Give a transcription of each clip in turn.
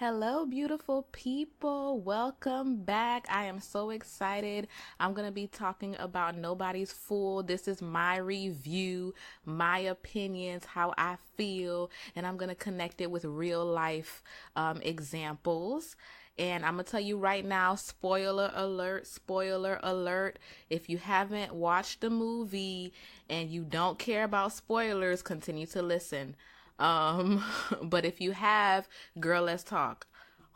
Hello, beautiful people. Welcome back. I am so excited. I'm going to be talking about Nobody's Fool. This is my review, my opinions, how I feel, and I'm going to connect it with real life examples. And I'm going to tell you right now, spoiler alert, spoiler alert. If you haven't watched the movie and you don't care about spoilers, continue to listen. Um, but if you have, girl, let's talk.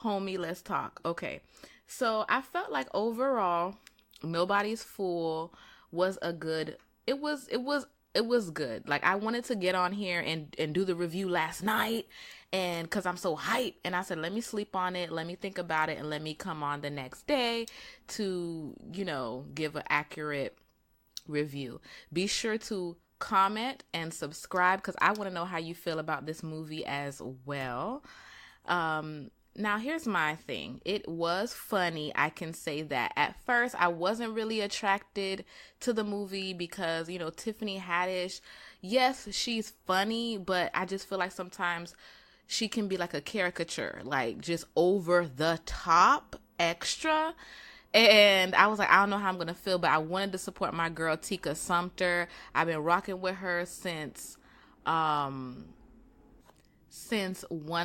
Homie, let's talk. Okay. So I felt like overall, Nobody's Fool was a good it was good. Like I wanted to get on here and do the review last night and cuz I'm so hyped and I said let me sleep on it, let me think about it and let me come on the next day to, give an accurate review. Be sure to comment and subscribe because I want to know how you feel about this movie as well. Now, here's my thing. It was funny. I can say that. At first, I wasn't really attracted to the movie because, Tiffany Haddish, yes, she's funny, but I just feel like sometimes she can be like a caricature, like just over the top extra. And I was like, I don't know how I'm going to feel, but I wanted to support my girl, Tika Sumpter. I've been rocking with her since One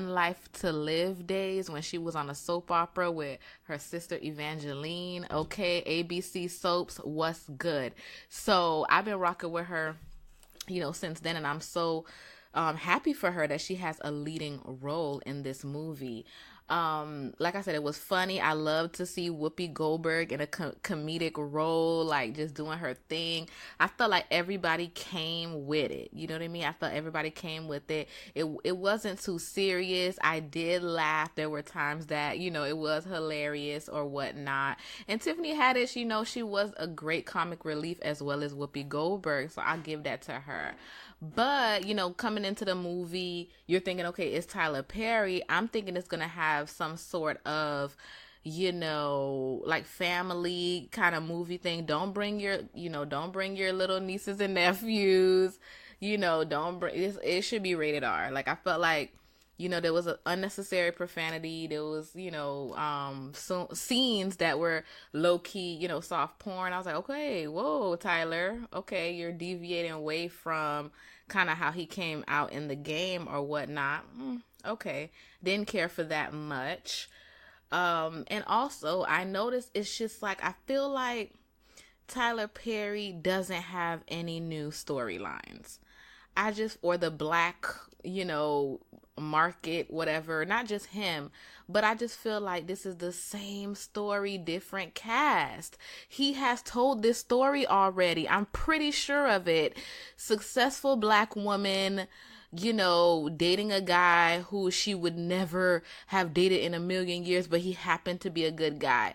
Life to Live days when she was on a soap opera with her sister Evangeline. Okay, ABC soaps, what's good? So I've been rocking with her, since then, and I'm so happy for her that she has a leading role in this movie. Like I said, it was funny. I love to see Whoopi Goldberg in a comedic role, like just doing her thing. I felt like everybody came with it. You know what I mean? I felt everybody came with it. It wasn't too serious. I did laugh. There were times that, it was hilarious or whatnot. And Tiffany Haddish, she was a great comic relief as well as Whoopi Goldberg. So I'll give that to her. But, coming into the movie, you're thinking, okay, it's Tyler Perry. I'm thinking it's going to have some sort of, like family kind of movie thing. Don't bring your little nieces and nephews. Don't bring it should be rated R. Like I felt like there was an unnecessary profanity. There was, scenes that were low key, soft porn. I was like, okay, whoa, Tyler. Okay, you're deviating away from kind of how he came out in the game or whatnot. Okay, didn't care for that much. And also, I noticed it's just like, I feel like Tyler Perry doesn't have any new storylines. Or the black, market, whatever, not just him, but I just feel like this is the same story, different cast. He has told this story already. I'm pretty sure of it. Successful black woman, dating a guy who she would never have dated in a million years, but he happened to be a good guy.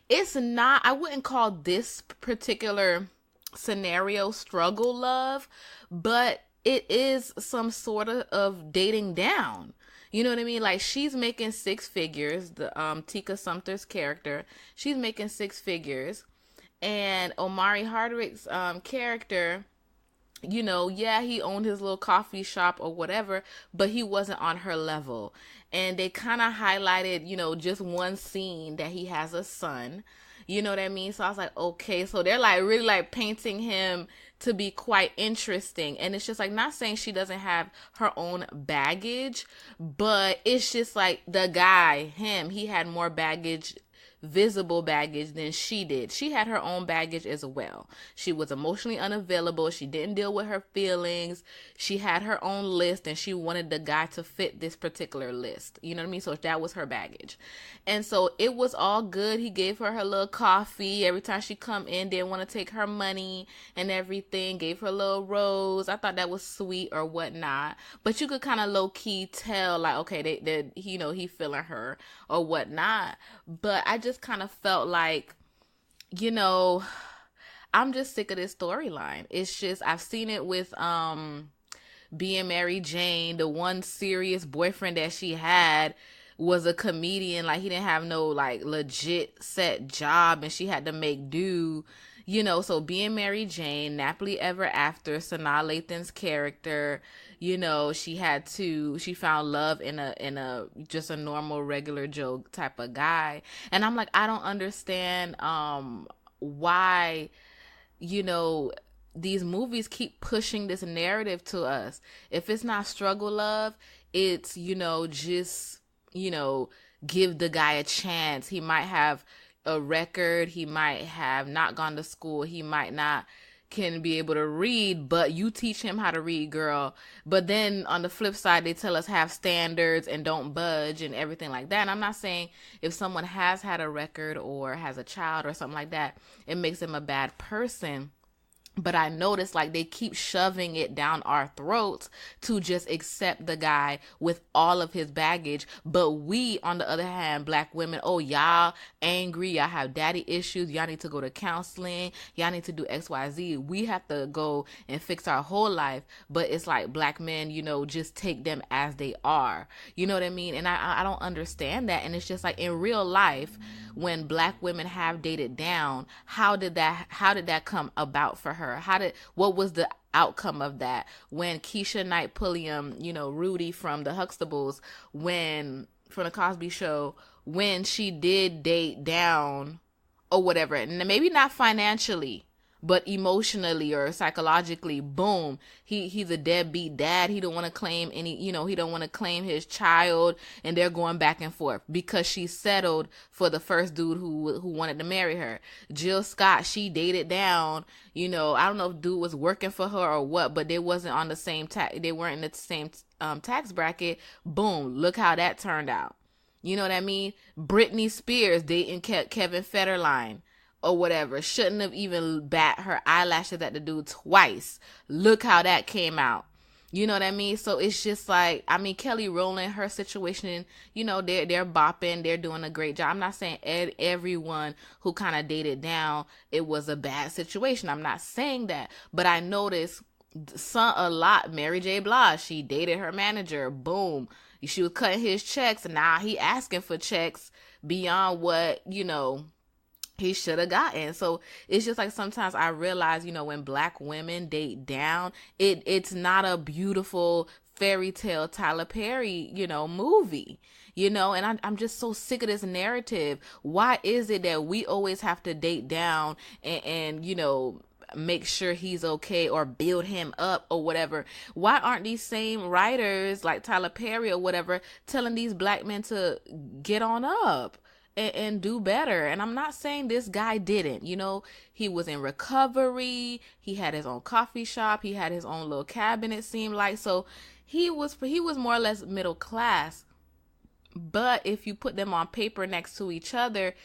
I wouldn't call this particular scenario struggle love, but it is some sort of dating down. You know what I mean? Like she's making six figures. The Tika Sumpter's character, she's making six figures, and Omari Hardwick's character, yeah, he owned his little coffee shop or whatever, but he wasn't on her level. And they kind of highlighted, just one scene that he has a son. You know what I mean? So I was like, okay, so they're like really like painting him to be quite interesting. And it's just like, not saying she doesn't have her own baggage, but it's just like the guy, he had more baggage, visible baggage, than she did. She had her own baggage as well. She was emotionally unavailable. She didn't deal with her feelings. She had her own list and she wanted the guy to fit this particular list. You know what I mean? So that was her baggage. And so it was all good. He gave her little coffee every time she come in, didn't want to take her money and everything, gave her a little rose. I thought that was sweet or whatnot. But you could kind of low key tell like, okay, he feeling her or whatnot. But I just kind of felt like, I'm just sick of this storyline. It's just, I've seen it with being Mary Jane. The one serious boyfriend that she had was a comedian. Like he didn't have no like legit set job and she had to make do. So being Mary Jane, Nappily Ever After, Sanaa Lathan's character, she found love in a just a normal regular Joe type of guy. And I'm like, I don't understand why, you know, these movies keep pushing this narrative to us. If it's not struggle love, it's, just, give the guy a chance. He might have a record, he might have not gone to school, he might not can be able to read, but you teach him how to read, girl. But then on the flip side, they tell us have standards and don't budge and everything like that. And I'm not saying if someone has had a record or has a child or something like that, it makes them a bad person. But I noticed like they keep shoving it down our throats to just accept the guy with all of his baggage. But we, on the other hand, black women, oh, y'all angry, y'all have daddy issues, y'all need to go to counseling, y'all need to do XYZ. We have to go and fix our whole life. But it's like black men, just take them as they are. You know what I mean? And I don't understand that. And it's just like in real life, when black women have dated down, how did that come about for her? What was the outcome of that? When Keisha Knight Pulliam, Rudy from the Huxtables, from the Cosby Show, when she did date down or whatever, and maybe not financially, but emotionally or psychologically, boom, he's a deadbeat dad. He don't want to claim he don't want to claim his child, and they're going back and forth because she settled for the first dude who wanted to marry her. Jill Scott, she dated down, I don't know if dude was working for her or what, but they wasn't on the same they weren't in the same tax bracket. Boom, look how that turned out. You know what I mean? Britney Spears dating Kevin Federline or whatever, shouldn't have even bat her eyelashes at the dude twice. Look how that came out. You know what I mean? So it's just like, Kelly Rowland, her situation, they're bopping, they're doing a great job. I'm not saying everyone who kind of dated down, it was a bad situation. I'm not saying that, but I noticed a lot. Mary J. Blige, she dated her manager. Boom. She was cutting his checks, and now he asking for checks beyond what, he should have gotten. So it's just like sometimes I realize, when black women date down, it's not a beautiful fairy tale Tyler Perry, movie, and I'm just so sick of this narrative. Why is it that we always have to date down and make sure he's okay or build him up or whatever? Why aren't these same writers like Tyler Perry or whatever telling these black men to get on up and do better? And I'm not saying this guy didn't, he was in recovery. He had his own coffee shop. He had his own little cabin, it seemed like. So he was more or less middle class. But if you put them on paper next to each other,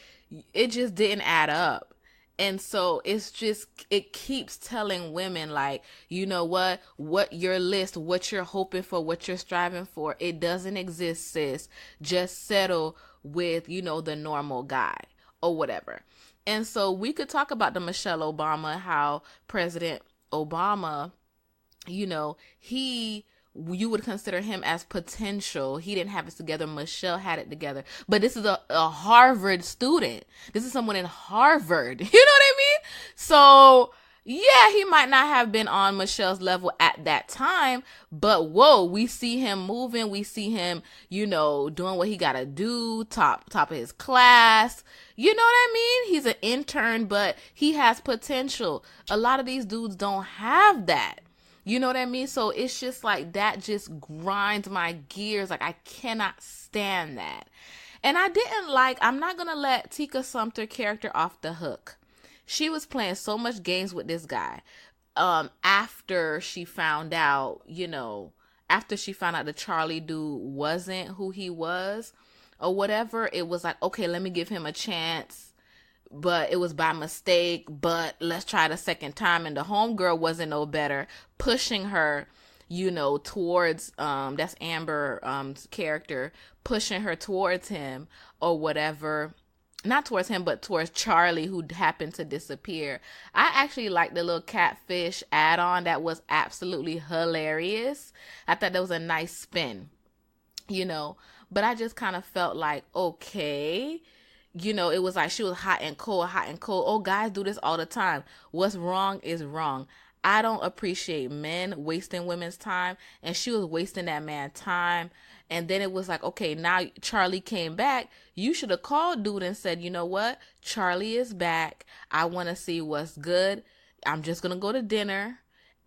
it just didn't add up. And so it keeps telling women like, what your list, what you're hoping for, what you're striving for, it doesn't exist, sis. Just settle with, the normal guy or whatever. And so we could talk about the Michelle Obama, how President Obama, you would consider him as potential. He didn't have it together. Michelle had it together. But this is a Harvard student. This is someone in Harvard. You know what I mean? So yeah, he might not have been on Michelle's level at that time, but whoa, we see him moving. We see him, doing what he got to do, top of his class. You know what I mean? He's an intern, but he has potential. A lot of these dudes don't have that. You know what I mean? So it's just like that just grinds my gears. Like I cannot stand that. And I'm not going to let Tika Sumpter character off the hook. She was playing so much games with this guy. After she found out, the Charlie dude wasn't who he was or whatever, it was like, okay, let me give him a chance. But it was by mistake, but let's try the second time. And the homegirl wasn't no better, pushing her, towards, that's Amber's character, pushing her towards him or whatever. Not towards him, but towards Charlie, who happened to disappear. I actually liked the little catfish add-on. That was absolutely hilarious. I thought that was a nice spin, but I just kind of felt like, okay, it was like she was hot and cold. Oh, guys do this all the time. What's wrong is wrong. I don't appreciate men wasting women's time, and she was wasting that man time. And then it was like, okay, now Charlie came back. You should have called dude and said, you know what? Charlie is back. I want to see what's good. I'm just going to go to dinner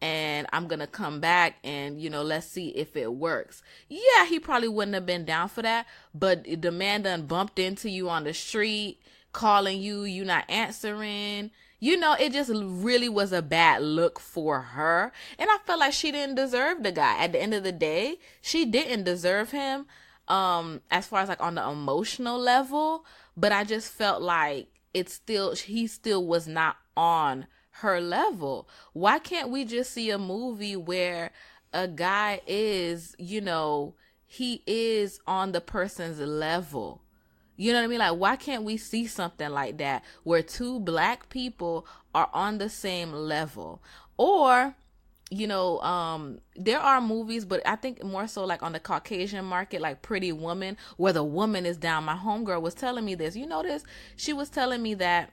and I'm going to come back and, let's see if it works. Yeah, he probably wouldn't have been down for that. But the man done bumped into you on the street, calling you, you not answering. It just really was a bad look for her. And I felt like she didn't deserve the guy. At the end of the day, she didn't deserve him, as far as like on the emotional level. But I just felt like he still was not on her level. Why can't we just see a movie where a guy is, he is on the person's level? You know what I mean? Like, why can't we see something like that where two black people are on the same level? Or, there are movies, but I think more so like on the Caucasian market, like Pretty Woman, where the woman is down. My homegirl was telling me this. You know this? She was telling me that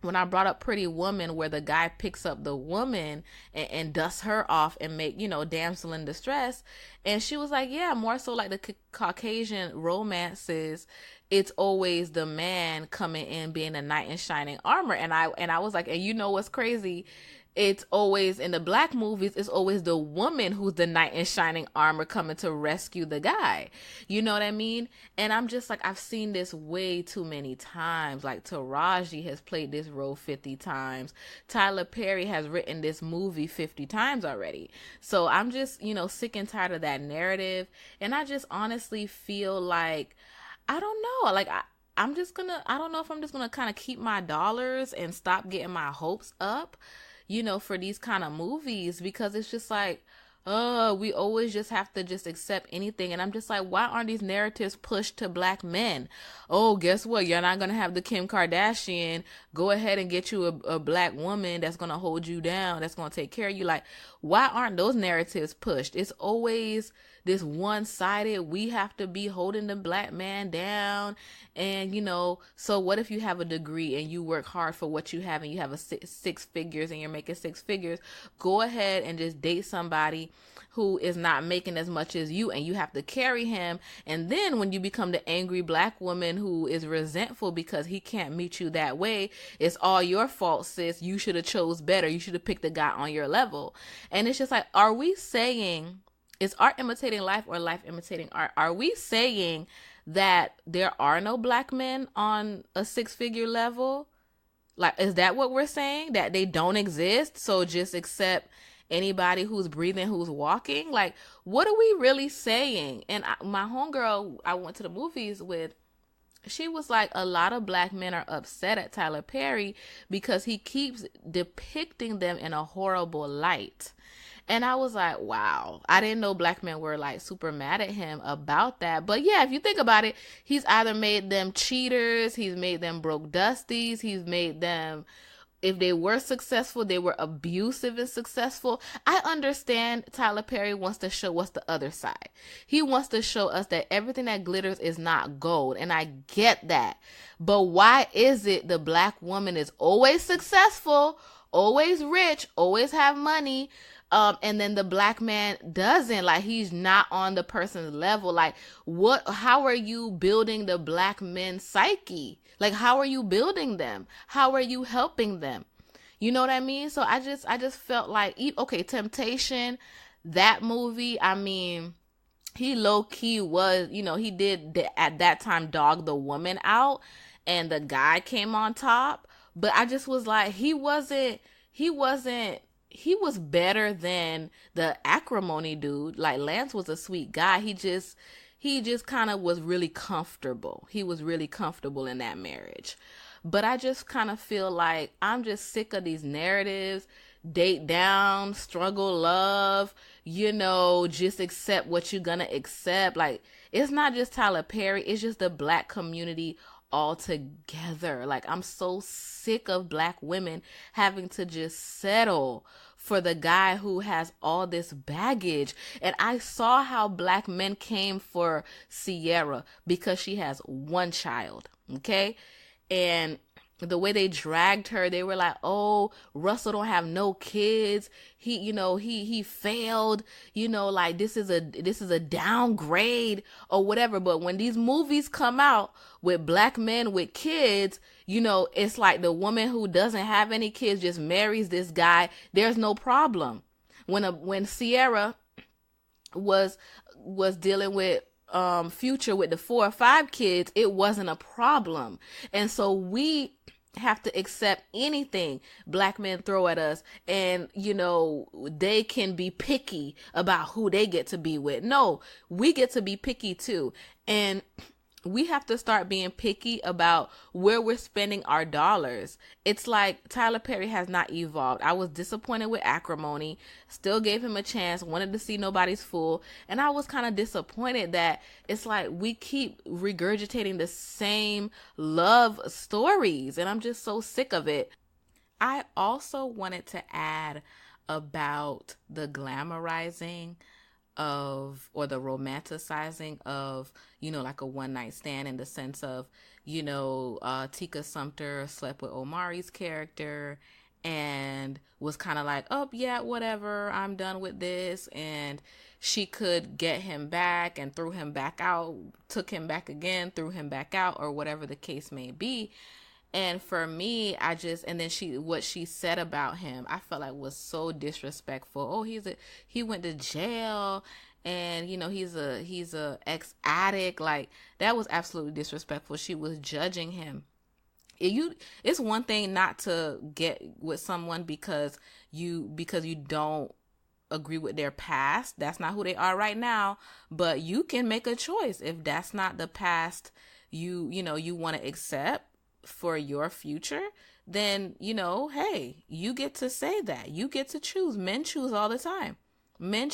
when I brought up Pretty Woman, where the guy picks up the woman and dusts her off and make, damsel in distress. And she was like, yeah, more so like the Caucasian romances, it's always the man coming in being a knight in shining armor. And I was like, and you know what's crazy? It's always in the black movies, it's always the woman who's the knight in shining armor coming to rescue the guy. You know what I mean? And I'm just like, I've seen this way too many times. Like Taraji has played this role 50 times. Tyler Perry has written this movie 50 times already. So I'm just, sick and tired of that narrative. And I just honestly feel like, I don't know, like I don't know if I'm just gonna kind of keep my dollars and stop getting my hopes up, for these kind of movies, because it's just like, we always just have to just accept anything. And I'm just like, why aren't these narratives pushed to black men? Oh, guess what? You're not going to have the Kim Kardashian. Go ahead and get you a black woman that's going to hold you down, that's going to take care of you. Like, why aren't those narratives pushed? It's always this one-sided, we have to be holding the black man down. And, so what if you have a degree and you work hard for what you have and you have a six figures and you're making six figures? Go ahead and just date somebody who is not making as much as you, and you have to carry him. And then when you become the angry black woman who is resentful because he can't meet you that way, it's all your fault, sis. You should have chose better. You should have picked a guy on your level. And it's just like, are we saying, is art imitating life or life imitating art? Are we saying that there are no black men on a six-figure level? Like, is that what we're saying? That they don't exist? So just accept anybody who's breathing, who's walking? Like, what are we really saying? And my homegirl I went to the movies with, she was like, a lot of black men are upset at Tyler Perry because he keeps depicting them in a horrible light. And I was like, wow, I didn't know black men were like super mad at him about that. But yeah, if you think about it, he's either made them cheaters, he's made them broke dusties, he's made them, if they were successful, they were abusive and successful. I understand Tyler Perry wants to show us the other side. He wants to show us that everything that glitters is not gold. And I get that. But why is it the black woman is always successful, always rich, always have money, and then the black man doesn't? Like, he's not on the person's level. Like, how are you building the black men's psyche? Like, how are you building them? How are you helping them? You know what I mean? So I just felt like, okay, Temptation, that movie, I mean, he low key was, he did at that time dog the woman out, and the guy came on top. But I just was like, he was better than the Acrimony dude. Like, Lance was a sweet guy. He just kind of was really comfortable. He was really comfortable in that marriage. But I just kind of feel like I'm just sick of these narratives. Date down, struggle, love, just accept what you're gonna accept. Like, it's not just Tyler Perry, it's just the black community all together. Like, I'm so sick of black women having to just settle for the guy who has all this baggage. And I saw how black men came for Sierra because she has one child, okay? And the way they dragged her, they were like, oh, Russell don't have no kids. He failed, like this is a downgrade or whatever. But when these movies come out with black men with kids, it's like the woman who doesn't have any kids just marries this guy. There's no problem. When Sierra was dealing with Future with the 4 or 5 kids, it wasn't a problem. And so we have to accept anything black men throw at us, and they can be picky about who they get to be with. No, we get to be picky too. And we have to start being picky about where we're spending our dollars. It's like Tyler Perry has not evolved. I was disappointed with Acrimony, still gave him a chance, wanted to see Nobody's Fool. And I was kind of disappointed that it's like we keep regurgitating the same love stories. And I'm just so sick of it. I also wanted to add about the glamorizing of, or the romanticizing of, like a one night stand, in the sense of, Tika Sumpter slept with Omari's character and was kind of like, oh yeah, whatever, I'm done with this. And she could get him back and threw him back out, took him back again, threw him back out, or whatever the case may be. And for me, and then what she said about him, I felt like was so disrespectful. Oh, he went to jail, and he's a ex addict. Like, that was absolutely disrespectful. She was judging him. It's one thing not to get with someone because you don't agree with their past. That's not who they are right now. But you can make a choice if that's not the past you want to accept for your future. Then hey, you get to say that. You get to choose. Men choose all the time. Men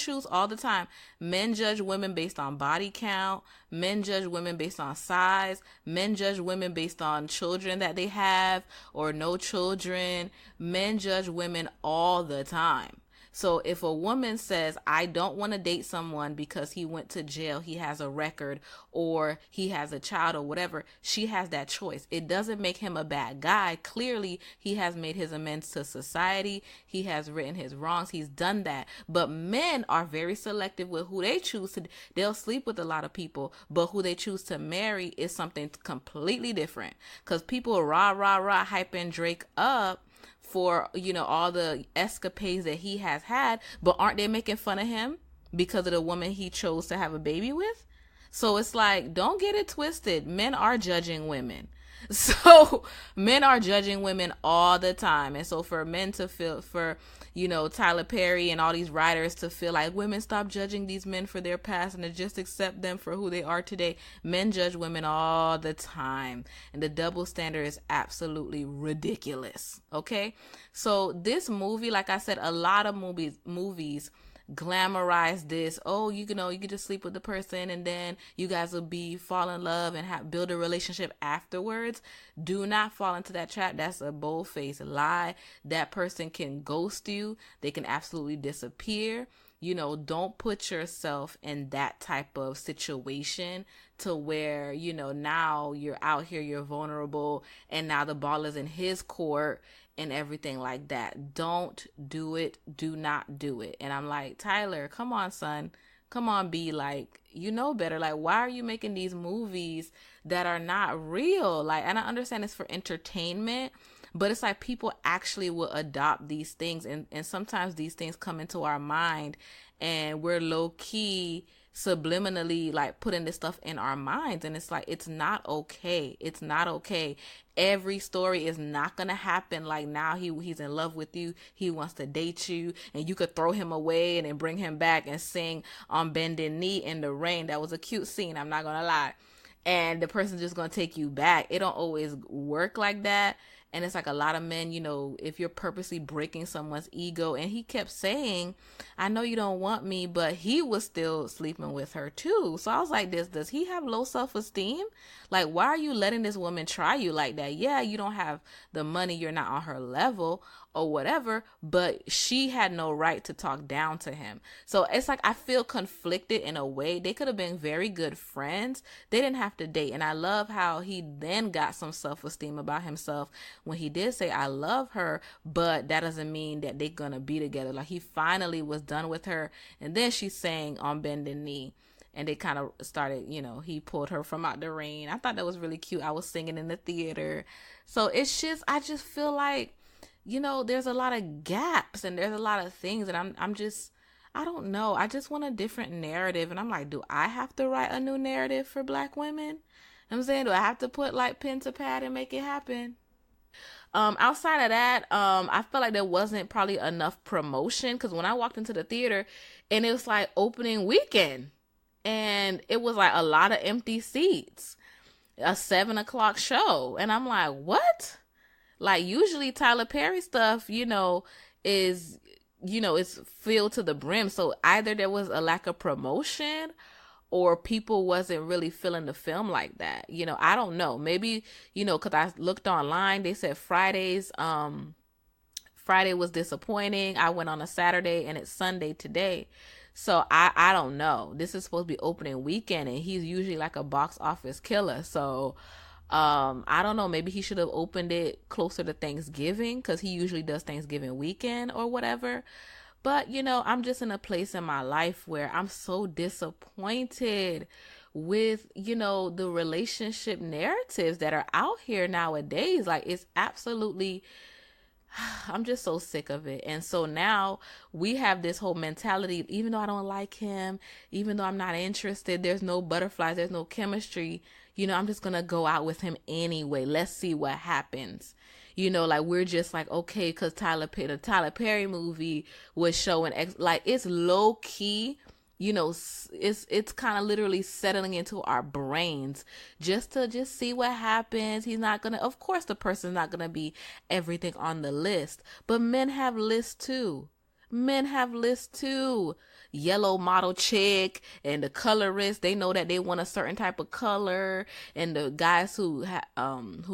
judge women based on body count. Men judge women based on size. Men judge women based on children that they have or no children. Men judge women all the time. So if a woman says, I don't want to date someone because he went to jail, he has a record, or he has a child, or whatever, she has that choice. It doesn't make him a bad guy. Clearly, he has made his amends to society. He has written his wrongs. He's done that. But men are very selective with who they choose to. They'll sleep with a lot of people, but who they choose to marry is something completely different. Because people rah, hyping Drake up for all the escapades that he has had, but aren't they making fun of him because of the woman he chose to have a baby with? So it's like, don't get it twisted. Men are judging women. So men are judging women all the time. And so for men to feel, for Tyler Perry and all these writers to feel like women stop judging these men for their past and to just accept them for who they are today. Men judge women all the time, and the double standard is absolutely ridiculous. Okay, so this movie, like I said, a lot of movies glamorize this. Oh, you can just sleep with the person and then you guys will fall in love and build a relationship afterwards. Do not fall into that trap. That's a bold-faced lie. That person can ghost you. They can absolutely disappear. Don't put yourself in that type of situation to where, now you're out here, you're vulnerable, and now the ball is in his court and everything like that. Don't do it. Do not do it. And I'm like, Tyler, come on, son. Come on, B. Like, better. Like, why are you making these movies that are not real? Like, and I understand it's for entertainment, but it's like people actually will adopt these things. And sometimes these things come into our mind and we're low key subliminally like putting this stuff in our minds, and it's like, it's not okay. It's not okay. Every story is not gonna happen. Like, now he's in love with you, he wants to date you, and you could throw him away and then bring him back and sing on bended knee in the rain. That was a cute scene, I'm not gonna lie, and the person's just gonna take you back. It don't always work like that. And it's like a lot of men, if you're purposely breaking someone's ego, and he kept saying, I know you don't want me, but he was still sleeping with her too. So I was like, does he have low self-esteem? Like, why are you letting this woman try you like that? Yeah, you don't have the money, you're not on her level or whatever, but she had no right to talk down to him. So it's like, I feel conflicted in a way. They could have been very good friends. They didn't have to date. And I love how he then got some self-esteem about himself when he did say, I love her, but that doesn't mean that they're gonna be together. Like, he finally was done with her, and then she sang On Bended Knee, and they kind of started, he pulled her from out the rain. I thought that was really cute. I was singing in the theater. So it's just, I just feel like, there's a lot of gaps and there's a lot of things, and I'm just, I don't know. I just want a different narrative. And I'm like, do I have to write a new narrative for Black women? I'm saying, do I have to put like pen to pad and make it happen? Outside of that, I felt like there wasn't probably enough promotion, because when I walked into the theater and it was like opening weekend and it was like a lot of empty seats, a 7 o'clock show. And I'm like, what? Like, usually Tyler Perry stuff, is, it's filled to the brim. So either there was a lack of promotion or people wasn't really feeling the film like that. I don't know. Maybe, because I looked online, they said Friday was disappointing. I went on a Saturday and it's Sunday today. So I don't know. This is supposed to be opening weekend and he's usually like a box office killer. So I don't know, maybe he should have opened it closer to Thanksgiving, because he usually does Thanksgiving weekend or whatever. But I'm just in a place in my life where I'm so disappointed with the relationship narratives that are out here nowadays. Like, it's absolutely, I'm just so sick of it. And so now we have this whole mentality, even though I don't like him, even though I'm not interested, there's no butterflies, there's no chemistry, I'm just gonna go out with him anyway. Let's see what happens. Like, we're just like, okay, because the Tyler Perry movie was showing, like, it's low key, it's kind of literally settling into our brains just to see what happens. Of course the person's not gonna be everything on the list, but men have lists too. Yellow model chick and the colorist, they know that they want a certain type of color, and the guys who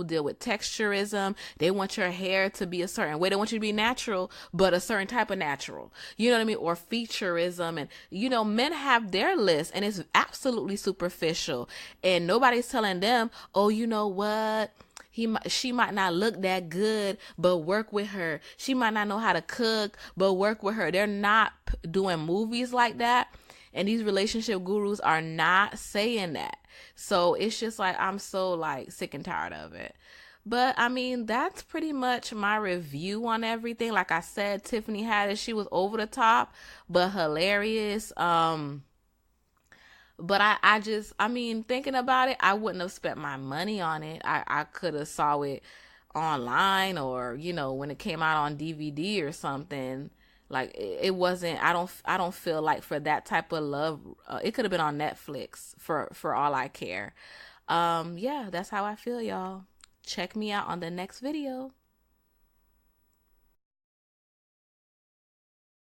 deal with texturism, they want your hair to be a certain way. They want you to be natural, but a certain type of natural. You know what I mean? Or featureism, and men have their list, and it's absolutely superficial, and nobody's telling them, oh, you know what? She might not look that good, but work with her. She might not know how to cook, but work with her. They're not doing movies like that. And these relationship gurus are not saying that. So it's just like, I'm so like sick and tired of it. But I mean, that's pretty much my review on everything. Like I said, Tiffany Haddish, she was over the top, but hilarious. But I mean, thinking about it, I wouldn't have spent my money on it. I could have saw it online, or, when it came out on DVD or something. Like, it wasn't, I don't feel like for that type of love, it could have been on Netflix for all I care. Yeah, that's how I feel, y'all. Check me out on the next video.